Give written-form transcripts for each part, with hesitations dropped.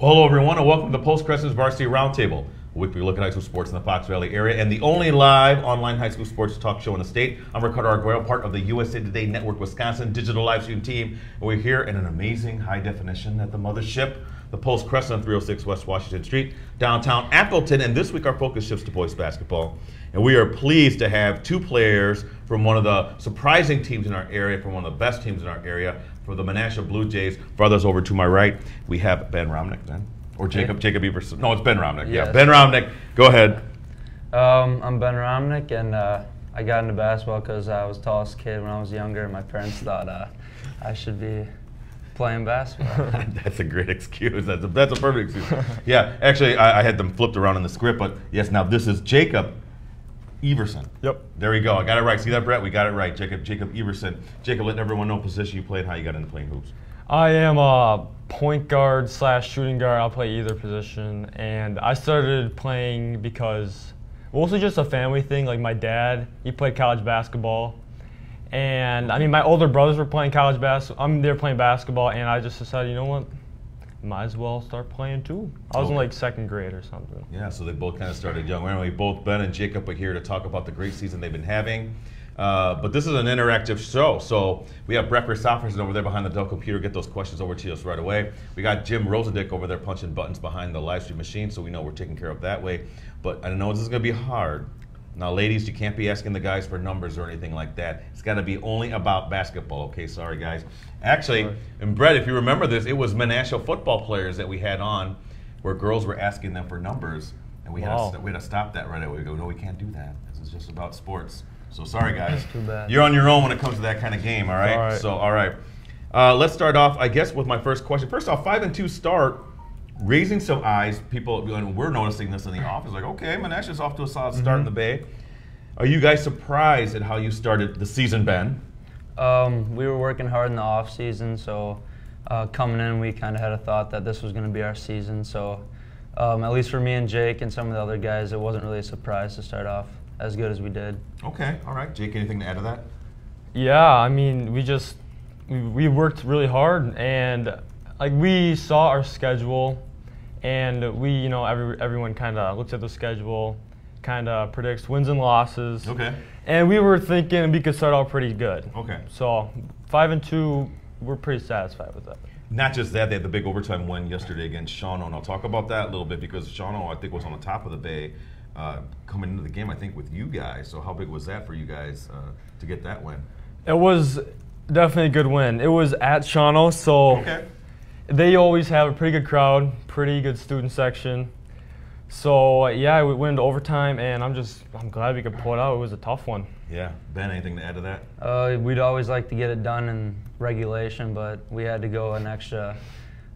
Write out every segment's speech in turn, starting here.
Well, hello, everyone, and welcome to Post Crescent's Varsity Roundtable, a weekly look at high school sports in the Fox Valley area, and the only live online high school sports talk show in the state. I'm Ricardo Arguello, part of the USA Today Network Wisconsin digital live stream team, and we're here in an amazing high definition at the mothership, the Post Crescent, 306 West Washington Street, downtown Appleton, and this week our focus shifts to boys basketball. And we are pleased to have two players from one of the surprising teams in our area, from one of the best teams in our area, for the Menasha Blue Jays. Brothers, over to my right, we have Ben Romnek, then. Or Jacob Everson. No, it's Ben Romnek. Yes. Yeah, Ben Romnek. Go ahead. I'm Ben Romnek, and I got into basketball because I was the tallest kid when I was younger, and my parents thought I should be playing basketball. That's a great excuse. That's a perfect excuse. Yeah, actually, I had them flipped around in the script, but yes, now this is Jacob Everson. Yep. There we go. I got it right. See that, Brett? We got it right. Jacob Everson. Jacob, let everyone know position you played, how you got into playing hoops. I am a point guard / shooting guard. I'll play either position. And I started playing because mostly just a family thing. Like my dad, he played college basketball. And I mean, my older brothers were playing college basketball. They were playing basketball, and I just decided, you know what? Might as well start playing too. I was in like second grade or something. Yeah, so they both kind of started young. Anyway, both Ben and Jacob are here to talk about the great season they've been having. But this is an interactive show, so we have Brett Christopherson over there behind the Dell computer. Get those questions over to us right away. We got Jim Rosadick over there punching buttons behind the live stream machine, so we know we're taken care of that way. But I know this is going to be hard. Now, ladies, you can't be asking the guys for numbers or anything like that. It's got to be only about basketball. Okay, sorry, guys. Actually, and Brett, if you remember this, it was Menasha football players that we had on where girls were asking them for numbers, and we had to stop that right away. We go, no, we can't do that. This is just about sports. So sorry, guys. Too bad. You're on your own when it comes to that kind of game, all right? All right. So, all right. Let's start off, I guess, with my first question. First off, 5-2 start, raising some eyes. People, and we're noticing this in the office, like, okay, Menasha's off to a solid start in the Bay. Are you guys surprised at how you started the season, Ben? We were working hard in the off season, so coming in, we kind of had a thought that this was going to be our season. So at least for me and Jake and some of the other guys, it wasn't really a surprise to start off as good as we did. Okay, all right. Jake, anything to add to that? Yeah, I mean, we worked really hard, and like we saw our schedule, and we, you know, everyone kind of looks at the schedule, kind of predicts wins and losses. Okay. And we were thinking we could start out pretty good. Okay. So 5-2, we're pretty satisfied with that. Not just that, they had the big overtime win yesterday against Shawano, and I'll talk about that a little bit because Shawano, I think, was on the top of the Bay coming into the game, I think, with you guys. So how big was that for you guys to get that win? It was definitely a good win. It was at Shawano, so they always have a pretty good crowd, pretty good student section. So yeah, we went into overtime, and I'm glad we could pull it out. It was a tough one. Yeah. Ben, anything to add to that? We'd always like to get it done in regulation, but we had to go an extra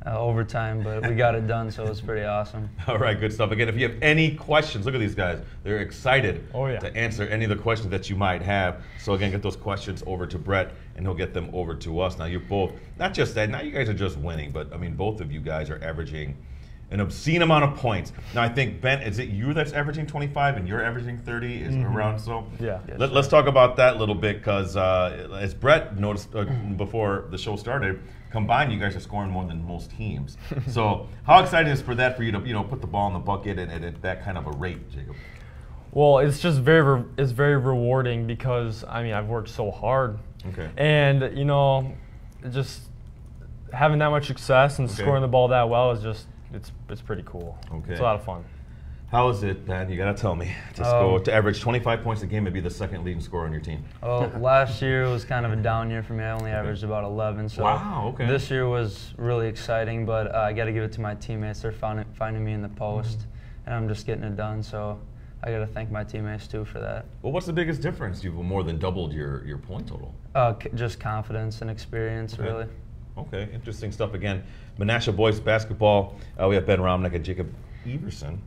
overtime, but we got it done, so it was pretty awesome. All right, good stuff. Again, if you have any questions, look at these guys. They're excited to answer any of the questions that you might have. So again, get those questions over to Brett, and he'll get them over to us. Now, you're both, not just that, now you guys are just winning, but I mean, both of you guys are averaging an obscene amount of points. Now, I think, Ben, is it you that's averaging 25 and you're averaging 30? Is around so? Yeah. Let's talk about that a little bit because as Brett noticed before the show started, combined, you guys are scoring more than most teams. So how exciting is for that for you to, you know, put the ball in the bucket and at that kind of a rate, Jacob? Well, it's just very rewarding because, I mean, I've worked so hard. Okay. And, you know, just having that much success and scoring the ball that well is just, it's pretty cool. Okay. It's a lot of fun. How is it, Ben? You got to tell me. To average 25 points a game and be the second leading scorer on your team. Well, last year was kind of a down year for me. I only averaged about 11. So this year was really exciting, but I got to give it to my teammates. They're finding me in the post, and I'm just getting it done. So I got to thank my teammates too for that. Well, what's the biggest difference? You've more than doubled your point total. Just confidence and experience, really. Okay, interesting stuff. Again, Menasha boys basketball. We have Ben Romnek and Jacob Everson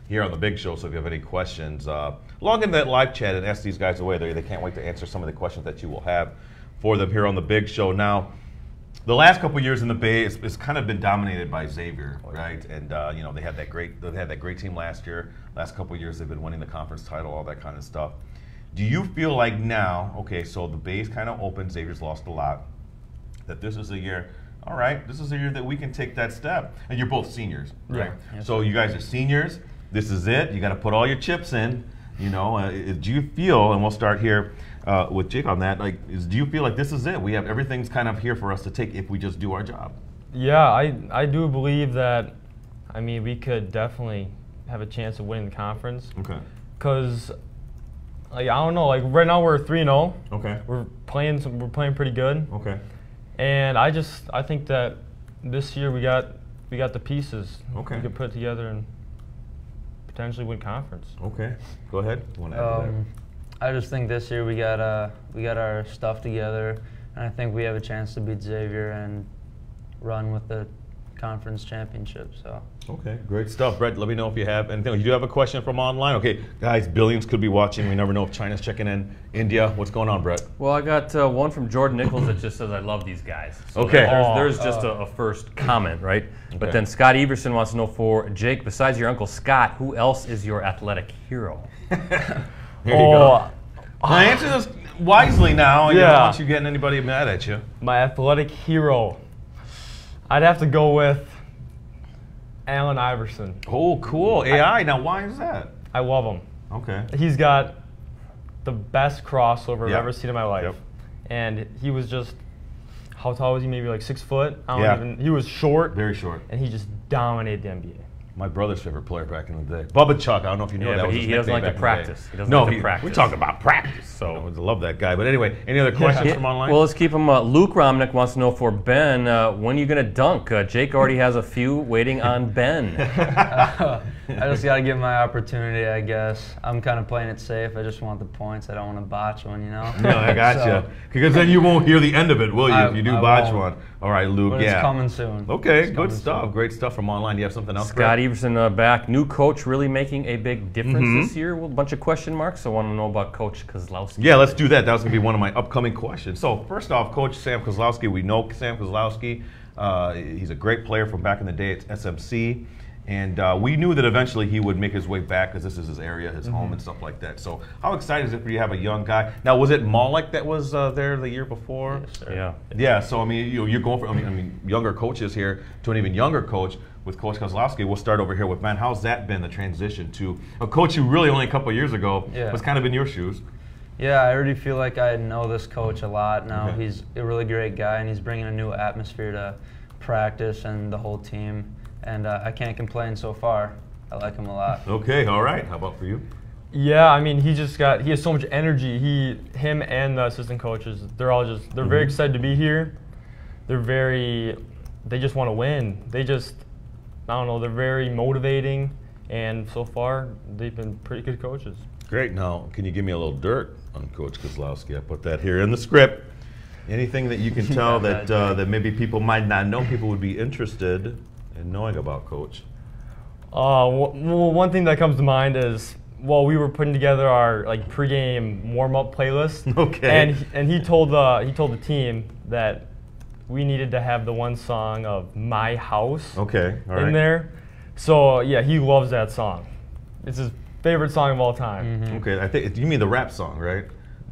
here on the big show. So if you have any questions, log into that live chat and ask these guys away. They can't wait to answer some of the questions that you will have for them here on the big show. Now, the last couple of years in the Bay it's kind of been dominated by Xavier, right? And you know, they had that great team last year. Last couple of years they've been winning the conference title, all that kind of stuff. Do you feel like now, okay, so the Bay's kind of open, Xavier's lost a lot, that this is a year all right, this is the year that we can take that step. And you're both seniors, right? Yeah. So you guys are seniors. This is it. You got to put all your chips in. You know, do you feel, and we'll start here with Jake on that, do you feel like this is it? We have everything's kind of here for us to take if we just do our job? Yeah, I do believe that, I mean, we could definitely have a chance of winning the conference. Okay. Because, like, I don't know, like, right now we're 3-0. Okay. We're playing pretty good. Okay. And I think that this year we got the pieces. Okay. We could put together and potentially win conference. Okay. Go ahead. You want to add to that? I just think this year we got our stuff together, and I think we have a chance to beat Xavier and run with the conference championship. So. Okay, great stuff. Brett, let me know if you have anything. You do have a question from online? Okay, guys, billions could be watching. We never know if China's checking in. India, what's going on, Brett? Well, I got one from Jordan Nichols that just says, I love these guys. So okay. There's just a first comment, right? Okay. But then Scott Everson wants to know, for Jake, besides your Uncle Scott, who else is your athletic hero? Here you go. Now answer this wisely now. Yeah. I don't want you getting anybody mad at you. My athletic hero. I'd have to go with Allen Iverson. Oh, cool. AI. Now, why is that? I love him. Okay. He's got the best crossover I've ever seen in my life. Yep. And he was just, how tall was he? Maybe like 6 foot? He was short. Very short. And he just dominated the NBA. My brother's favorite player back in the day. Bubba Chuck. I don't know if you know that. But he doesn't like to practice. He doesn't like to practice. We're talking about practice. So I love that guy. But anyway, any other questions from online? Well, let's keep them. Luke Romnek wants to know, for Ben, when are you going to dunk? Jake already has a few waiting on Ben. I just got to get my opportunity, I guess. I'm kind of playing it safe. I just want the points. I don't want to botch one, you know? No, I got you. Because then you won't hear the end of it, will you, if you do botch one? All right, Luke, but it's coming soon. Okay, good stuff. Great stuff from online. Do you have something else? Scott Everson back. New coach really making a big difference this year? Well, a bunch of question marks. I want to know about Coach Kozlowski. Yeah, let's do that. That was going to be one of my upcoming questions. So first off, Coach Sam Kozlowski. We know Sam Kozlowski. He's a great player from back in the day at SMC. And we knew that eventually he would make his way back because this is his area, his home and stuff like that. So how excited is it for you to have a young guy? Now, was it Malik that was there the year before? Yes, sir. Yeah. Yeah, so I mean, you're going from, I mean, younger coaches here to an even younger coach with Coach Kozlowski. We'll start over here with Ben. How's that been, the transition to a coach who really only a couple of years ago was kind of in your shoes? Yeah, I already feel like I know this coach a lot now. He's a really great guy, and he's bringing a new atmosphere to practice and the whole team. And I can't complain so far. I like him a lot. Okay, all right. How about for you? Yeah, I mean, he has so much energy. Him and the assistant coaches, they're very excited to be here. They just want to win. I don't know, they're very motivating. And so far, they've been pretty good coaches. Great. Now, can you give me a little dirt on Coach Kozlowski? I put that here in the script. Anything that you can tell that maybe people might not know, people would be interested in knowing about Coach? One thing that comes to mind is, we were putting together our pregame warm-up playlist. Okay. And he told the team that we needed to have the one song of My House in there. So yeah, he loves that song. It's his favorite song of all time. Okay, I think you mean the rap song, right?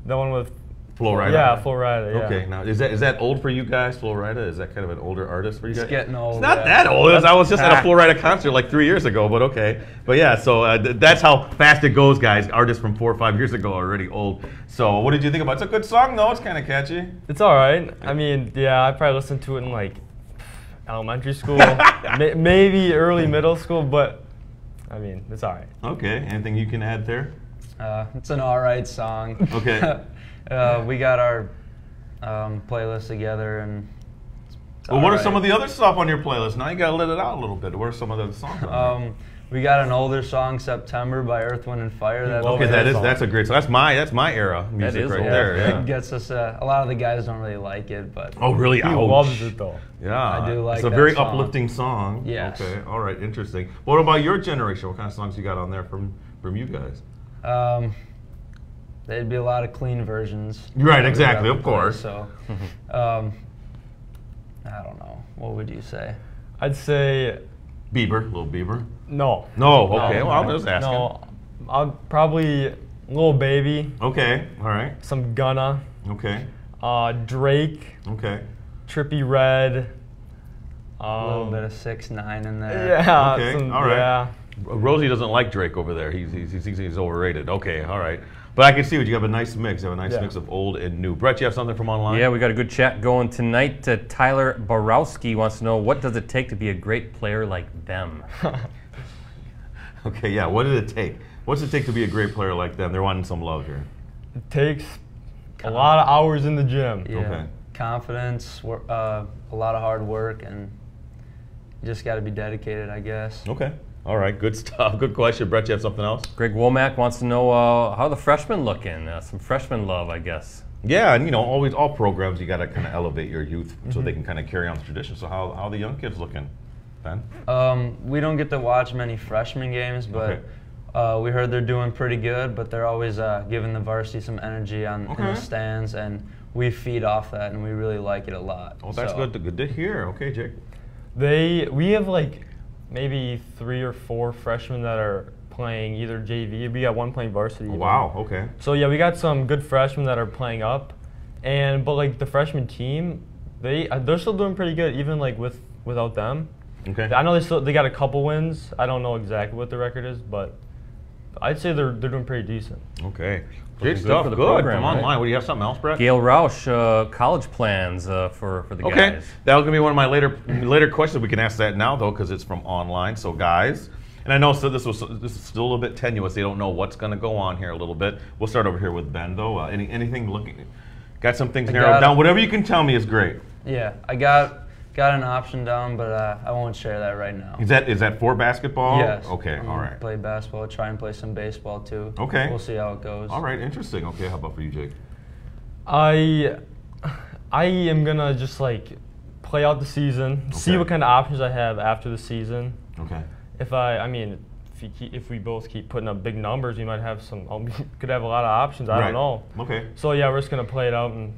The one with Flo Rida. Yeah, Flo Rida. Yeah. Okay, now is that old for you guys? Flo Rida, is that kind of an older artist for you guys? It's getting old. It's not that old. I was just at a Flo Rida concert like 3 years ago, but okay. But yeah, so that's how fast it goes, guys. Artists from 4 or 5 years ago are already old. So what did you think about it? It's a good song, though. It's kind of catchy. It's all right. I mean, yeah, I probably listened to it in elementary school, maybe early middle school, but I mean, it's all right. Okay. Anything you can add there? It's an all right song. Okay. We got our playlist together, and well, what are some of the other stuff on your playlist? Now you got to let it out a little bit. What are some of the songs on there? We got an older song, September by Earth, Wind and Fire. That's a great song. That's my era music right there. Yeah. It gets us. A lot of the guys don't really like it, but oh really? He loves it though. Yeah, I do like. It's a very uplifting song. Yes. Okay. All right. Interesting. What about your generation? What kind of songs you got on there from you guys? There'd be a lot of clean versions. Right. Exactly. Of course. So, I don't know. What would you say? I'd say Bieber, Lil Bieber. No. No. Okay. Well, I'm just asking. No. I'll probably Lil Baby. Okay. All right. Some Gunna. Okay. Drake. Okay. Trippie Redd. A little bit of 6'9" in there. Yeah. Okay, all right. Yeah. Rosie doesn't like Drake over there. He thinks he's overrated. Okay, all right. But I can see what you have a nice mix. You have a nice mix of old and new. Brett, you have something from online? Yeah, we got a good chat going tonight. Tyler Borowski wants to know, what does it take to be a great player like them? Okay, yeah. What did it take? What's it take to be a great player like them? They're wanting some love here. It takes a lot of hours in the gym. Yeah. Okay. Confidence, a lot of hard work, and you just got to be dedicated, I guess. Okay. All right, good stuff. Good question. Brett, you have something else? Greg Womack wants to know how the freshmen looking. Some freshman love, I guess. Yeah, and always all programs, you got to kind of elevate your youth so they can kind of carry on the tradition. So how are the young kids looking, Ben? We don't get to watch many freshman games, but we heard they're doing pretty good. But they're always giving the varsity some energy in the stands, and we feed off that, and we really like it a lot. Oh, that's good. Good to hear. Okay, Jake. We have maybe 3 or 4 freshmen that are playing either JV. We got one playing varsity. Wow. Okay. So yeah, we got some good freshmen that are playing up, but the freshman team, they're still doing pretty good even without them. Okay. I know they got a couple wins. I don't know exactly what the record is, but I'd say they're doing pretty decent. Okay. Great stuff. for the Good. program, From right? online. What do you have? Something else, Brett? Gail Roush, college plans for the guys. Okay, that'll give me one of my later questions. We can ask that now though, because it's from online. So guys, and I know this is still a little bit tenuous. They don't know what's going to go on here a little bit. We'll start over here with Ben though. Anything looking? Got some things narrowed down. Whatever you can tell me is great. Yeah, I got an option down, but I won't share that right now. Is that for basketball? Yes. Okay. All right. Play basketball. Try and play some baseball too. Okay. We'll see how it goes. All right. Interesting. Okay. How about for you, Jake? I am gonna just play out the season, see what kind of options I have after the season. Okay. If we both keep putting up big numbers, we might have could have a lot of options. I don't know. Okay. So yeah, we're just gonna play it out and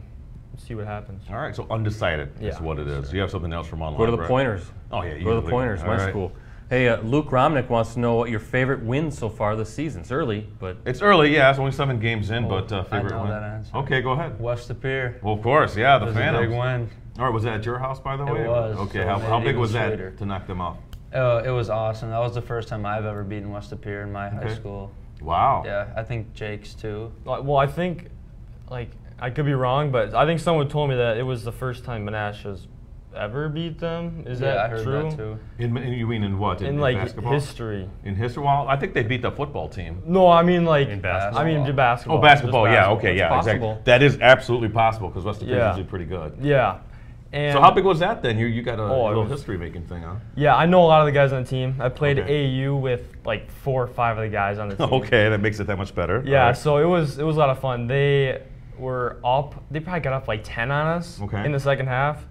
see what happens. All right. So undecided is what it is. Sure. Do you have something else from online? Go to the Brett? Pointers. Oh yeah. Go to the Pointers. My school. Hey, Luke Romnek wants to know what your favorite win so far this season. It's early, but it's early. Yeah, it's only 7 games in, but favorite I know win. that answer. Okay, go ahead. West Pier. Well, of course, yeah, the It was a Phantoms. big win. All right, was that at your house, by the way? It was. Okay, So how big was that sweeter. to knock them off? It was awesome. That was the first time I've ever beaten West Pier in my high school. Wow. Yeah, I think Jake's too. Well, I think, I could be wrong, but I think someone told me that it was the first time Menasha's ever beat them. Is that I heard true? that too. You mean in what? In basketball? history. In history? Well, I think they beat the football team. No, I mean in basketball. I mean basketball. Oh, basketball. Just Yeah. Okay. It's Yeah. possible. Exactly. That is absolutely possible because West Pier is usually pretty good. Yeah. And So how big was that then? You got a little was- history making thing, huh? Yeah, I know a lot of the guys on the team. I played Okay. AAU with 4 or 5 of the guys on the team. Okay, that makes it that much better. Yeah, All right. so it was a lot of fun. They were up. They probably got up 10 on us in the second half,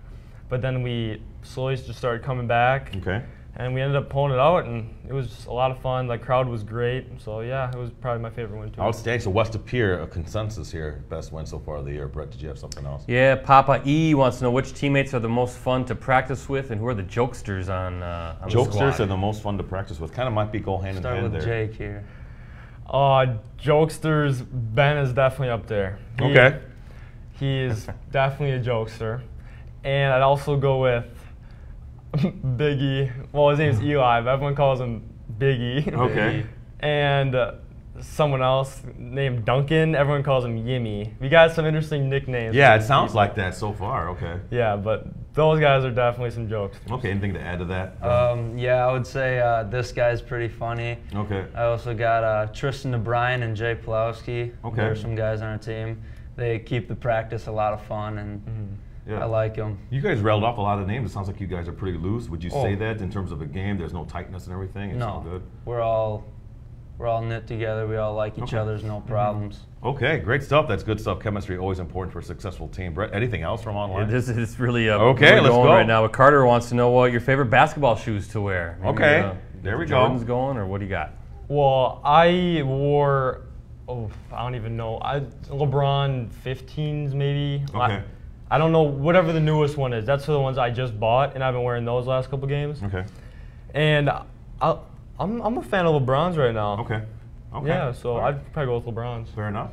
but then we slowly just started coming back. Okay. And we ended up pulling it out, and it was just a lot of fun. The crowd was great. So yeah, it was probably my favorite win too. Outstanding. So West Pier, a consensus here, best win so far of the year. Brett, did you have something else? Yeah, Papa E wants to know which teammates are the most fun to practice with, and who are the jokesters on the Jokesters squad? are the most fun to practice with. Kind of might be go hand in Start hand with there. Jake here. Jokesters, Ben is definitely up there. Okay. He is definitely a jokester. And I'd also go with Biggie. Well, his name's Eli, but everyone calls him Biggie. Okay. And someone else named Duncan. Everyone calls him Yimmy. We got some interesting nicknames. Yeah, it sounds like that so far. Okay. Yeah, but those guys are definitely some jokes. Okay, anything to add to that? Yeah, I would say this guy's pretty funny. Okay. I also got Tristan O'Brien and Jay Pulowski. Okay. There are some guys on our team. They keep the practice a lot of fun, and I like them. You guys rattled off a lot of names. It sounds like you guys are pretty loose. Would you say that in terms of a game? There's no tightness and everything? It's all good? We're all knit together. We all like each other's, no problems. Okay, great stuff. That's good stuff. Chemistry always important for a successful team. Brett, anything else from online? It's really okay. Really Let's going go right now. But Carter wants to know what your favorite basketball shoes to wear. Maybe, okay, there we go. Jordan's going, or what do you got? Well, I wore, I don't even know, LeBron 15s maybe. Okay. I don't know, whatever the newest one is. That's the ones I just bought, and I've been wearing those last couple games. Okay. And I'm a fan of LeBron's right now. Okay. Okay. Yeah, so I'd probably go with LeBron's. Fair enough.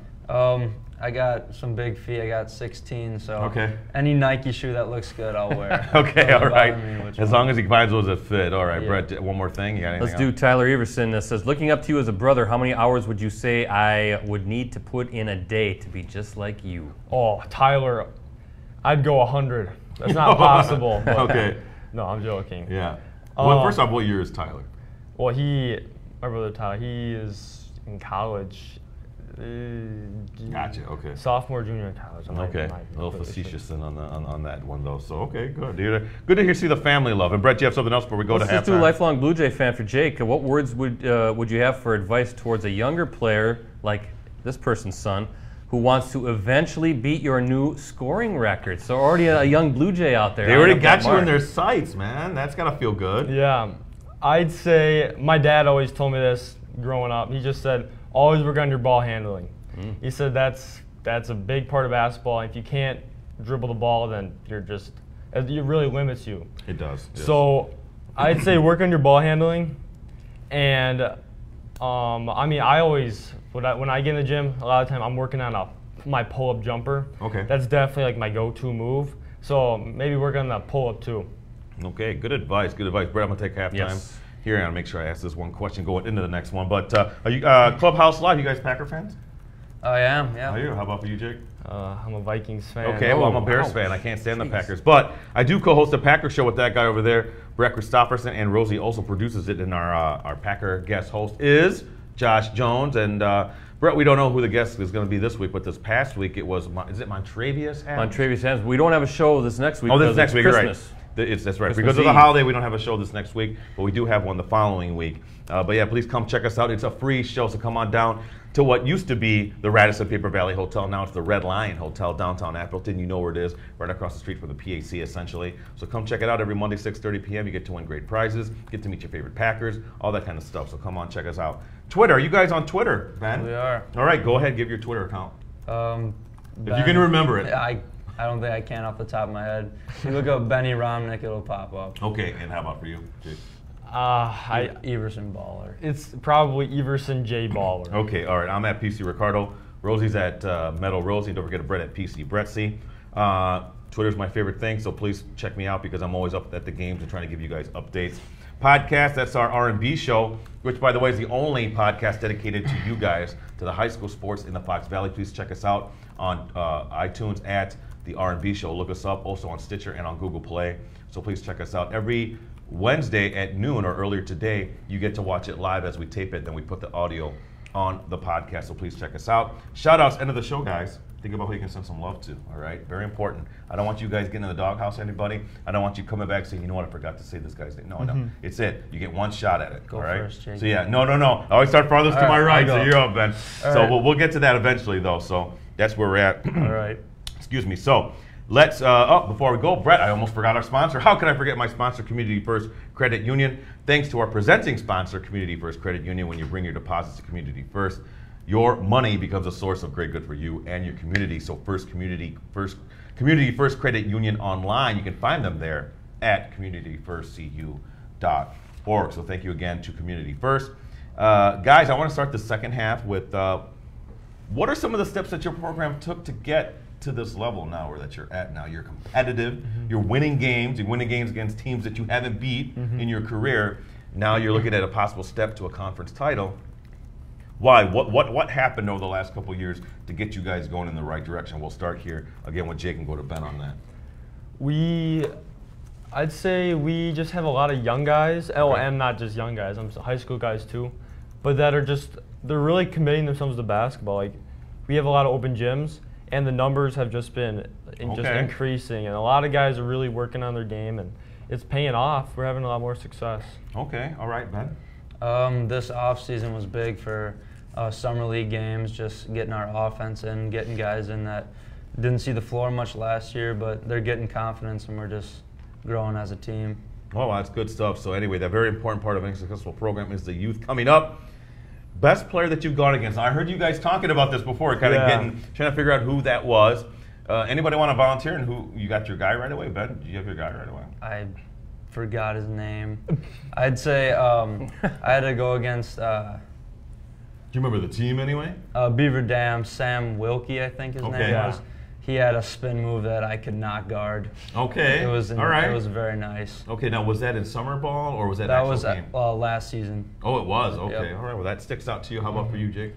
I got some big feet. I got 16, so okay. Any Nike shoe that looks good, I'll wear. Okay, all right. As long as he finds those that fit. All right, yeah. Brett, one more thing. You got anything Let's do Tyler Everson. That says, looking up to you as a brother, how many hours would you say I would need to put in a day to be just like you? Oh, Tyler, I'd go 100. That's not possible. Okay. No, I'm joking. Yeah. Well, first off, what year is Tyler? Well, my brother Tyler, he is in college. Gotcha. Okay. Sophomore, junior in college. Okay. A little facetious on that one though. So okay, good. Good to see the family love. And Brett, you have something else before we go to halftime? Let's do lifelong Blue Jay fan for Jake. What words would you have for advice towards a younger player like this person's son, who wants to eventually beat your new scoring record? So already a young Blue Jay out there. They already got you in their sights, man. That's gotta feel good. Yeah, I'd say my dad always told me this growing up. He just said, always work on your ball handling. He said that's a big part of basketball. If you can't dribble the ball, then it really limits you. It does. Yes. So I'd say work on your ball handling, and I mean, I always when I get in the gym, a lot of time I'm working on my pull-up jumper. Okay. That's definitely like my go-to move. So maybe work on that pull-up too. Okay, good advice. Good advice, Brett. I'm gonna take halftime. Yes. Here, I'm gonna make sure I ask this one question going into the next one. But are you Clubhouse Live? You guys Packer fans? I am. Yeah. Are you? How about for you, Jake? I'm a Vikings fan. Okay, well, I'm a Bears fan. I can't stand the Packers. But I do co-host a Packer show with that guy over there, Brett Christopherson, and Rosie also produces it. And our Packer guest host is Josh Jones. And Brett, we don't know who the guest is going to be this week, but this past week it was, is it Montravius Adams? Montravius Adams. We don't have a show this next week. Oh, this next week, Christmas. Right. That's right. Christmas because of Eve. the holiday, we don't have a show this next week, but we do have one the following week. But yeah, please come check us out. It's a free show, so come on down to what used to be the Radisson Paper Valley Hotel. Now it's the Red Lion Hotel, downtown Appleton. You know where it is, right across the street from the PAC, essentially. So come check it out every Monday, 6:30 p.m. You get to win great prizes, get to meet your favorite Packers, all that kind of stuff. So come on, check us out. Twitter, are you guys on Twitter, Ben? We are. All right, go ahead, give your Twitter account. If you can remember it. I don't think I can off the top of my head. If you look up Benny Romnek, it'll pop up. Okay, and how about for you, Jake? Everson Baller. It's probably Everson J. Baller. Okay, all right. I'm at PC Ricardo. Rosie's at Metal Rosie. Don't forget Brett at PC Brettsy. Twitter's my favorite thing, so please check me out because I'm always up at the games and trying to give you guys updates. Podcast, that's our R&B show, which, by the way, is the only podcast dedicated to you guys, to the high school sports in the Fox Valley. Please check us out on iTunes at the R&B show. Look us up also on Stitcher and on Google Play. So please check us out. Every Wednesday at noon or earlier today, you get to watch it live as we tape it. Then we put the audio on the podcast. So please check us out. Shout outs, end of the show, guys. Think about who you can send some love to, all right? Very important. I don't want you guys getting in the doghouse, anybody. I don't want you coming back saying, you know what, I forgot to say this guy's name. No, no. It's it. You get one shot at it, Go all right? first, Jake. So yeah, no. I always start farthest to my right, so you're up, Ben. So we'll get to that eventually, though. So that's where we're at. All right. Excuse me. So let's, before we go, Brett, I almost forgot our sponsor. How could I forget my sponsor, Community First Credit Union? Thanks to our presenting sponsor, Community First Credit Union. When you bring your deposits to Community First, your money becomes a source of great good for you and your community. So Community First Credit Union online, you can find them there at communityfirstcu.org. So thank you again to Community First. Guys, I want to start the second half with what are some of the steps that your program took to get to this level now, or that you're at now? You're competitive, you're winning games against teams that you haven't beat in your career. Now you're looking at a possible step to a conference title. Why? What happened over the last couple of years to get you guys going in the right direction? We'll start here again with Jake and go to Ben on that. I'd say we just have a lot of young guys. Okay. Oh, and not just young guys. I'm high school guys too, but they're really committing themselves to basketball. Like, we have a lot of open gyms, and the numbers have just been just increasing, and a lot of guys are really working on their game, and it's paying off. We're having a lot more success. Okay, all right, Ben. This off season was big for summer league games, just getting our offense in, getting guys in that didn't see the floor much last year, but they're getting confidence, and we're just growing as a team. Well, that's good stuff. So anyway, that very important part of any successful program is the youth coming up. Best player that you've gone against. I heard you guys talking about this before, trying to figure out who that was. Anybody want to volunteer? And who you got your guy right away, Ben? Did you have your guy right away? I forgot his name. I'd say I had to go against Do you remember the team anyway? Beaver Dam, Sam Wilkie, I think his name was. He had a spin move that I could not guard. Okay. It was all right. It was very nice. Okay, now was that in summer ball or was that That actual was game? last season. Oh, it was. Okay. Yep. All right. Well, that sticks out to you. How about for you, Jake?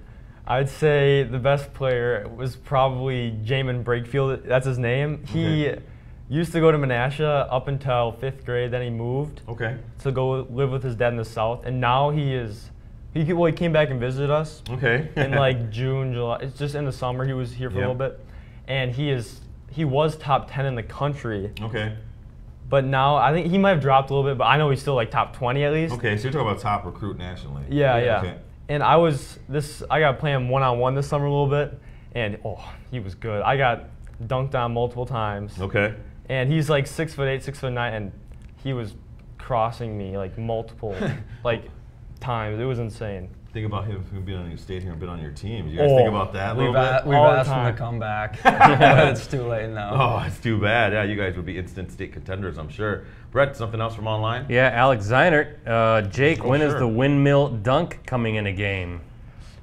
I'd say the best player was probably Jamin Brakefield. That's his name. He used to go to Menasha up until 5th grade. Then he moved to go live with his dad in the South. And now he came back and visited us. Okay. In like June, July. It's just in the summer. He was here for a little bit. And he was top 10 in the country. Okay. But now I think he might have dropped a little bit, but I know he's still like top 20 at least. Okay, so you're talking about top recruit nationally. Yeah. Okay. And I got to play him one-on-one this summer a little bit, and he was good. I got dunked on multiple times. Okay. And he's like 6'8", 6'9", and he was crossing me like multiple times. It was insane. Think about him being on your stayed here and been on your team. Did you guys think about that a little bit? We've asked him to come back, but it's too late now. Oh, it's too bad. Yeah, you guys would be instant state contenders, I'm sure. Brett, something else from online? Yeah, Alex Zeinert. Jake, when is the windmill dunk coming in a game?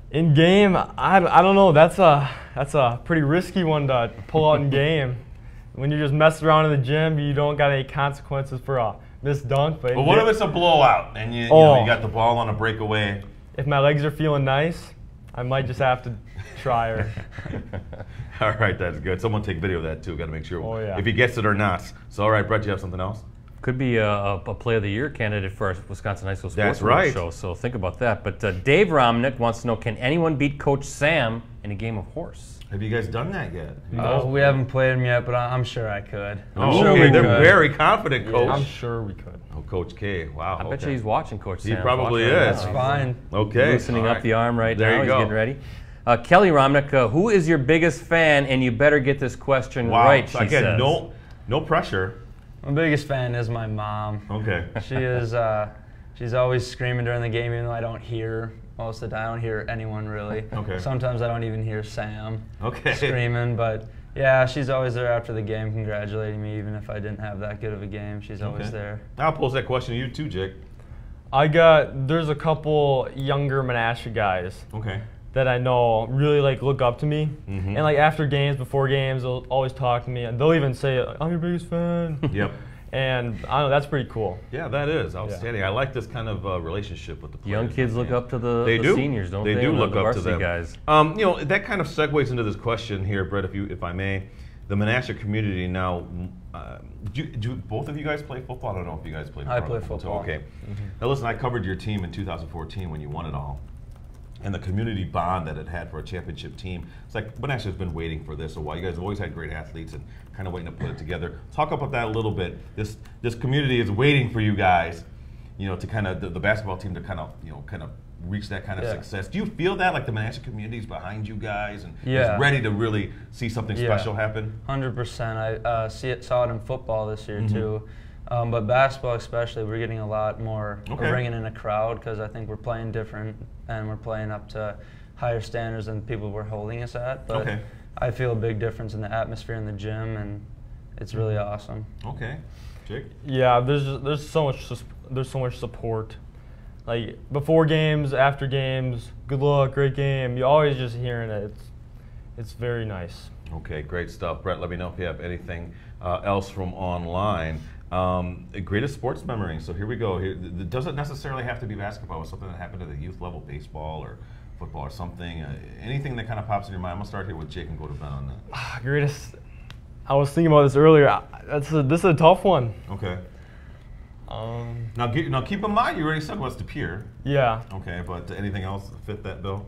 In game, I don't know. That's a pretty risky one to pull out in game. When you just mess around in the gym, you don't got any consequences for a missed dunk. But what if it's a blowout and you got the ball on a breakaway? If my legs are feeling nice, I might just have to try her. All right, that's good. Someone take video of that too. Got to make sure if he gets it or not. So, all right, Brett, you have something else? Could be a Play of the Year candidate for our Wisconsin High School Sports show. So think about that. But Dave Romnek wants to know: can anyone beat Coach Sam in a game of horse? Have you guys done that yet? We haven't played him yet, but I'm sure I could. They're very confident, Coach. I'm sure we could. Oh, Coach K. Wow. I bet you he's watching Coach Sam. He probably is. That's fine. Okay. Loosening up the arm right now. He's getting ready. Kelly Romnek, who is your biggest fan? And you better get this question right, she says. No pressure. My biggest fan is my mom. Okay. She is. She's always screaming during the game, even though I don't hear her most of the time. I don't hear anyone really. Okay. Sometimes I don't even hear Sam screaming, but yeah, she's always there after the game congratulating me, even if I didn't have that good of a game. She's always there. I'll pose that question to you too, Jake. There's a couple younger Menasha guys. Okay. That I know really look up to me, and after games, before games, they'll always talk to me, and they'll even say, "I'm your biggest fan." Yep. And I don't know, that's pretty cool. Yeah, that is outstanding. I like this kind of relationship with the players. Young kids look up to the seniors, don't they? They do look up to them. Guys. That kind of segues into this question here, Brett, if I may. The Menasha community now. Do both of you guys play football? I don't know if you guys play football. I play football. Okay. Now listen, I covered your team in 2014 when you won it all. And the community bond that it had for a championship team. It's like Menasha has been waiting for this a while. You guys have always had great athletes and kind of waiting to put it together. Talk about that a little bit. This community is waiting for you guys, to kind of the basketball team to kind of reach that kind of success. Do you feel that like the Menasha community is behind you guys and is ready to really see something special happen? 100%. I saw it in football this year too. But basketball especially, we're getting a lot more. We're bringing in a crowd because I think we're playing different and we're playing up to higher standards than people were holding us at. But I feel a big difference in the atmosphere in the gym, and it's really awesome. Okay, Jake. Yeah, there's so much support. Like before games, after games, good luck, great game. You're always just hearing it. It's very nice. Okay, great stuff, Brett. Let me know if you have anything else from online. Greatest sports memory. So here we go. It doesn't necessarily have to be basketball. It's something that happened at the youth level, baseball or football or something. Anything that kind of pops in your mind. I'm gonna start here with Jake and go to Ben on that. Greatest. I was thinking about this earlier. This is a tough one. Okay. Now keep in mind, you already said what's the peer. Yeah. Okay, but anything else fit that bill?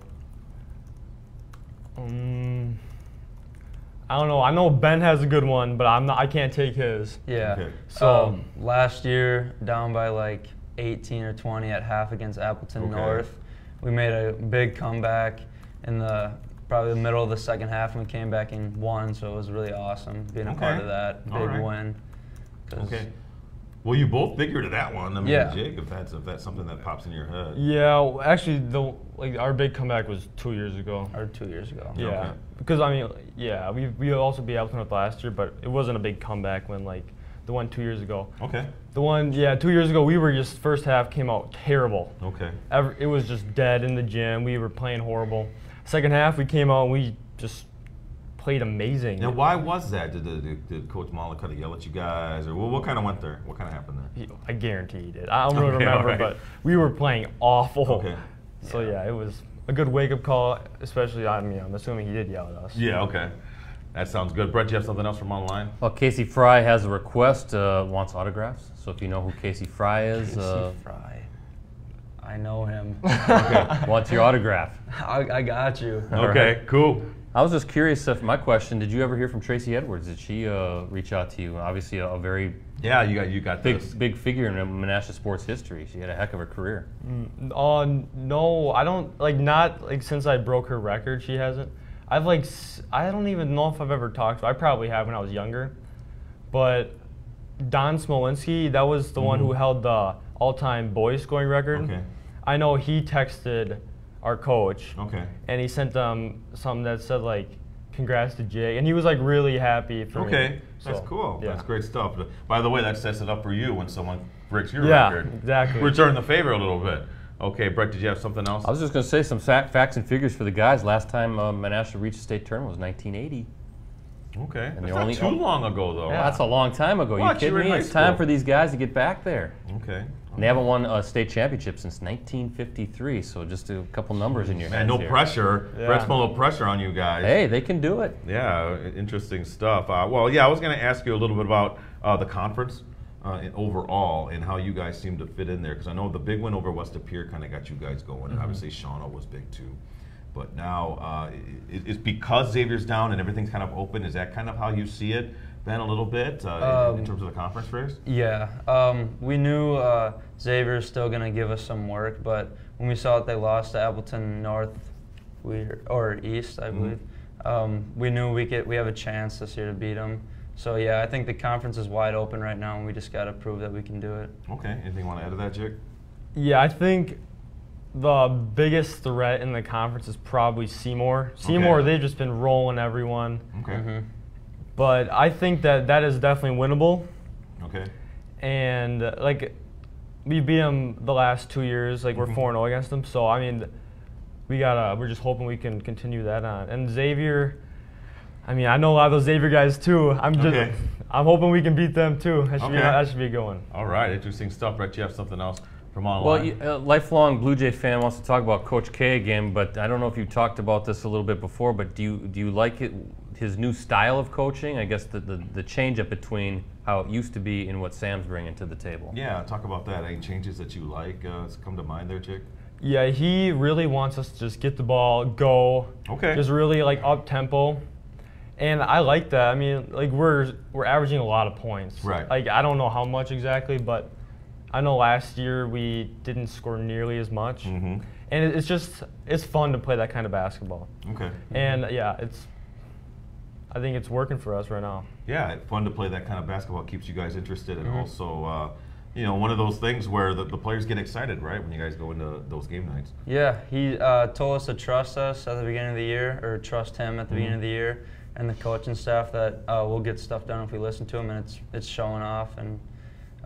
I don't know. I know Ben has a good one, but I can't take his. Yeah. Okay. So last year, down by like 18 or 20 at half against Appleton North, we made a big comeback in probably the middle of the second half, and we came back and won. So it was really awesome being a part of that big win. Okay. Well, you both figured to that one. I mean, Jake, if that's something that pops in your head. Yeah, well, actually, our big comeback was 2 years ago. Or 2 years ago. Yeah, because I mean, we also beat Appleton North last year, but it wasn't a big comeback when The one 2 years ago. Okay. The one, 2 years ago, we were just, first half came out terrible. Okay. It was just dead in the gym. We were playing horrible. Second half, we came out and we just played amazing. Now, why was that? Did Coach Mahler kind of yell at you guys? Or what kind of went there? What kind of happened there? I guarantee he did. I don't really remember, but we were playing awful. Okay. So, it was a good wake-up call, especially, I'm assuming he did yell at us. Yeah, okay. That sounds good. Brett, do you have something else from online? Well, Casey Fry has a request, wants autographs. So if you know who Casey Fry is. Casey Fry. I know him. Okay. Wants your autograph. I got you. Okay, cool. I was just curious, for my question, did you ever hear from Tracy Edwards? Did she reach out to you? Obviously a very you got big figure in Menasha sports history. She had a heck of a career. No, I don't, not since I broke her record, she hasn't. I don't even know if I've ever talked to her. I probably have when I was younger. But Don Smolinski, that was the one who held the all-time boys scoring record. Okay. I know he texted our coach. Okay. And he sent them something that said, congrats to Jay. And he was, really happy for me. Okay. So, That's cool. yeah. That's great stuff. By the way, that sets it up for you when someone breaks your Yeah, record. exactly. Return the favor a little bit. Okay, Brett, did you have something else? I was just going to say some facts and figures for the guys. Last time Menasha reached the state tournament was 1980. Okay. And That's not too long ago, though. Yeah, that's a long time ago. What? You kidding You were in me? high It's time school. for these guys to get back there. Okay. And they haven't won a state championship since 1953, so just a couple numbers in your Man, heads no here. pressure. Yeah. Brett's putting a little pressure on you guys. Hey, they can do it. Yeah, interesting stuff. I was going to ask you a little bit about the conference overall and how you guys seem to fit in there, because I know the big win over West Pier kind of got you guys going, and obviously Shauna was big too. But now, it's because Xavier's down and everything's kind of open. Is that kind of how you see it, Ben, a little bit in terms of the conference race? Yeah, we knew Xavier's still going to give us some work, but when we saw that they lost to Appleton North, or East, I believe, we knew we have a chance this year to beat them. So yeah, I think the conference is wide open right now, and we just got to prove that we can do it. Okay. Anything you want to add to that, Jake? Yeah, I think the biggest threat in the conference is probably Seymour. Seymour, they've just been rolling everyone. Okay. But I think that is definitely winnable. Okay. And we beat them the last 2 years. We're 4-0 against them. So I mean, we're just hoping we can continue that on. And Xavier, I mean, I know a lot of those Xavier guys too. I'm hoping we can beat them too. That should be a good one. All right, interesting stuff. Brett, you have something else from online? Well, lifelong Blue Jay fan wants to talk about Coach K again, but I don't know if you talked about this a little bit before, but do you like his new style of coaching? I guess the change up between how it used to be and what Sam's bringing to the table. Yeah, talk about that. Any changes that you like come to mind there, Jake? Yeah, he really wants us to just get the ball, go. Okay. Just really up tempo. And I like that. I mean, we're averaging a lot of points. Right. I don't know how much exactly, but I know last year we didn't score nearly as much. And it's fun to play that kind of basketball. Okay. And yeah, I think it's working for us right now. Yeah, it's fun to play that kind of basketball. It keeps you guys interested, and also, one of those things where the players get excited, right, when you guys go into those game nights. Yeah, he told us to trust us at the beginning of the year, or trust him at the beginning of the year, and the coaching staff that we'll get stuff done if we listen to him, and it's showing off. And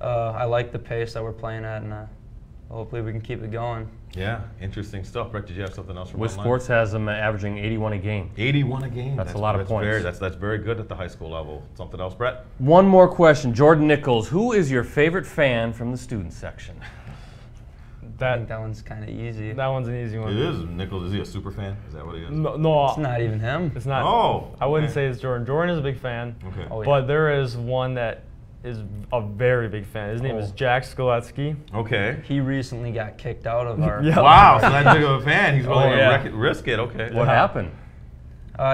I like the pace that we're playing at, and hopefully we can keep it going. Yeah, interesting stuff. Brett, did you have something else from With online? Sports has them averaging 81 a game. 81 a game. That's a lot of points. That's very good at the high school level. Something else, Brett? One more question. Jordan Nichols, who is your favorite fan from the student section? I think that one's kind of easy. That one's an easy one. It is. Nichols, is he a super fan? Is that what he is? No, It's not even him. it's not. Oh, I wouldn't okay. say it's Jordan. Jordan is a big fan. Okay. Oh, yeah. But there is one that is a very big fan. His name is Jack Skoletsky. Okay. He recently got kicked out of our. Yeah. Wow, so that big of a fan. He's willing yeah. to risk it. Okay. What happened?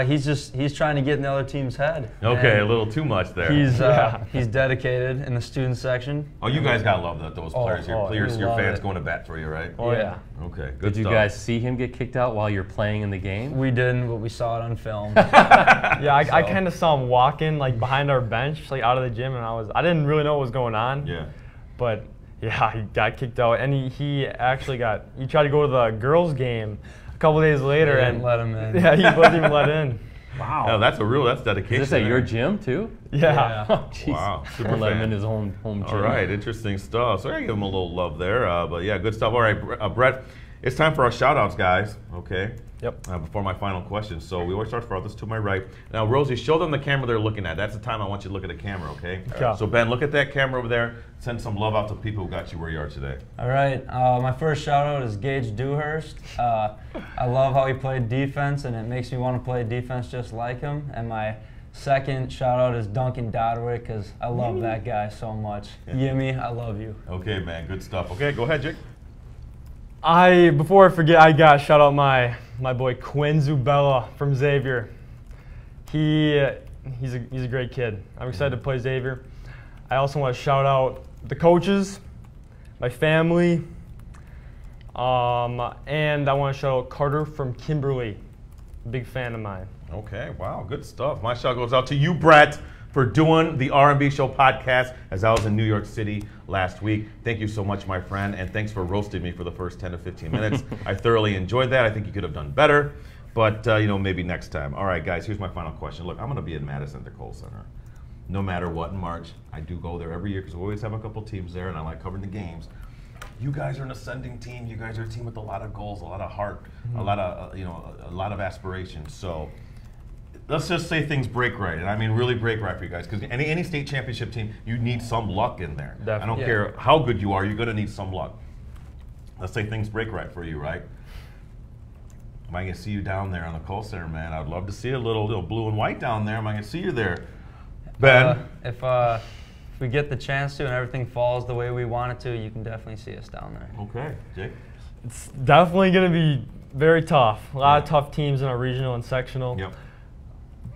He's trying to get in the other team's head. Okay, And a little too much there. he's dedicated in the student section. Oh, you guys gotta love that. Those players, your we fans love it. going to bat for you, right? Oh yeah. Okay, good Did you stuff. guys see him get kicked out while you're playing in the game? We didn't, but we saw it on film. Yeah, I kind of saw him walking behind our bench, out of the gym, and I didn't really know what was going on. Yeah. But yeah, he got kicked out, and he actually he tried to go to the girls' game a couple days later, They and didn't let him in. Yeah, he wasn't even let in. Wow. That's dedication. Is this at your gym too? Yeah. Oh, wow. Super Let him fan. in his home gym. All right, interesting stuff. So I give him a little love there. But yeah, good stuff. All right, Brett, it's time for our shout outs, guys. Okay. Yep. Before my final question. So we always start farthest to my right. Now, Rosie, show them the camera they're looking at. That's the time I want you to look at the camera, okay? Okay. So Ben, look at that camera over there. Send some love out to people who got you where you are today. All right. My first shout out is Gage Dewhurst. I love how he played defense, and it makes me want to play defense just like him. And my second shout out is Duncan Dodwick, because I love that guy so much. Yimmy, I love you. Okay, man. Good stuff. Okay, go ahead, Jake. Before I forget, I got to shout out my boy Quinn Zubella from Xavier. He's a great kid. I'm excited to play Xavier. I also want to shout out the coaches, my family, and I want to shout out Carter from Kimberly, big fan of mine. Okay, wow, good stuff. My shout goes out to you, Brett, for doing the R&B Show podcast as I was in New York City last week. Thank you so much, my friend, and thanks for roasting me for the first 10 to 15 minutes. I thoroughly enjoyed that. I think you could have done better, but maybe next time. All right, guys, here's my final question. Look, I'm going to be in Madison at the Kohl Center. No matter what in March, I do go there every year because we always have a couple teams there, and I like covering the games. You guys are an ascending team. You guys are a team with a lot of goals, a lot of heart, a lot of aspirations. So let's just say things break right, and I mean really break right for you guys, because any state championship team, you need some luck in there. Definitely. I don't care how good you are, you're going to need some luck. Let's say things break right for you, right? Am I going to see you down there on the Kohl Center, man? I'd love to see a little blue and white down there. Am I going to see you there? Ben? If we get the chance to and everything falls the way we want it to, you can definitely see us down there. Okay. Jake? It's definitely going to be very tough. A lot of tough teams in our regional and sectional. Yep.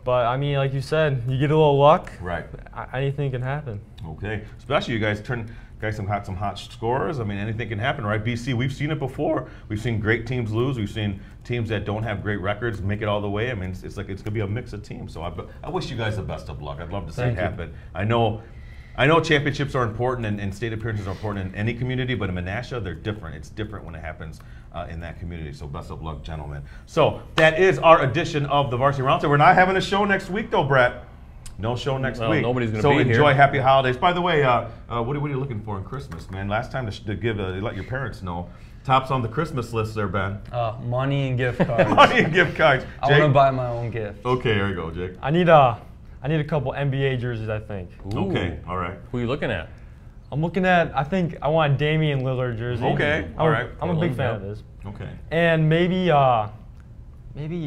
But, I mean, like you said, you get a little luck. Right. Anything can happen. Okay. Especially you guys some hot scorers. I mean, anything can happen, right? BC, we've seen it before. We've seen great teams lose. We've seen teams that don't have great records make it all the way. I mean, it's going to be a mix of teams. So I wish you guys the best of luck. I'd love to see it happen. I know championships are important and state appearances are important in any community, but in Menasha, they're different. It's different when it happens in that community. So best of luck, gentlemen. So that is our edition of the Varsity Roundtable. We're not having a show next week, though, Brett. No show next week. Nobody's going to be here. So enjoy happy holidays. By the way, what are you looking for in Christmas, man? Last time to let your parents know. Tops on the Christmas list there, Ben. Money and gift cards. Money and gift cards. I want to buy my own gift. Okay, here we go, Jake. I need a couple NBA jerseys, I think. Ooh. Okay, all right. Who are you looking at? I'm looking at, I think I want a Damian Lillard jersey. Okay, all right. I'm a big fan of his. Okay. And maybe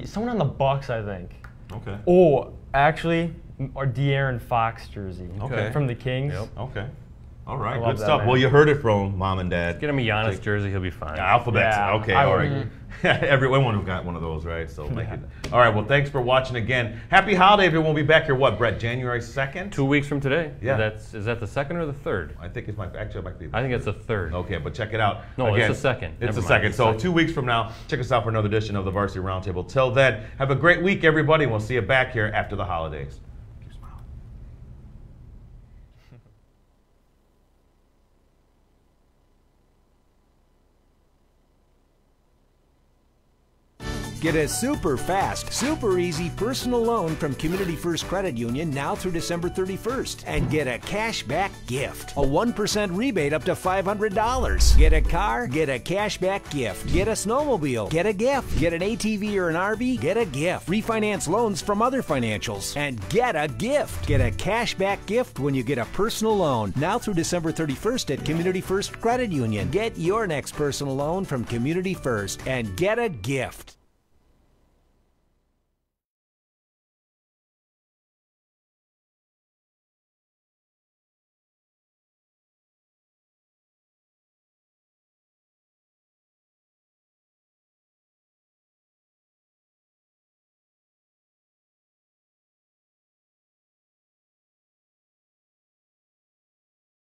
someone on the Bucks, I think. Okay. Oh, actually, or De'Aaron Fox jersey. Okay. From the Kings. Yep. Okay. All right, love good that, stuff. man. Well, you heard it from Mom and Dad. Get him a Giannis jersey, he'll be fine. Alphabets. Yeah, Okay, I all would right. Everyone who got one of those, right? So make it. All right, well, thanks for watching again. Happy holidays. We won't be back here, what, Brett, January 2nd? 2 weeks from today. Yeah. Is that the second or the third? I think it might be. I think it's the third. Okay, but check it out. No, Again, it's the second. It's Never the mind. second. It's So the second. 2 weeks from now, check us out for another edition of the Varsity Roundtable. Till then, have a great week, everybody, and we'll see you back here after the holidays. Keep smiling. Get a super fast, super easy personal loan from Community First Credit Union now through December 31st and get a cashback gift. A 1% rebate up to $500. Get a car, get a cashback gift. Get a snowmobile, get a gift. Get an ATV or an RV, get a gift. Refinance loans from other financials and get a gift. Get a cashback gift when you get a personal loan now through December 31st at Community First Credit Union. Get your next personal loan from Community First and get a gift.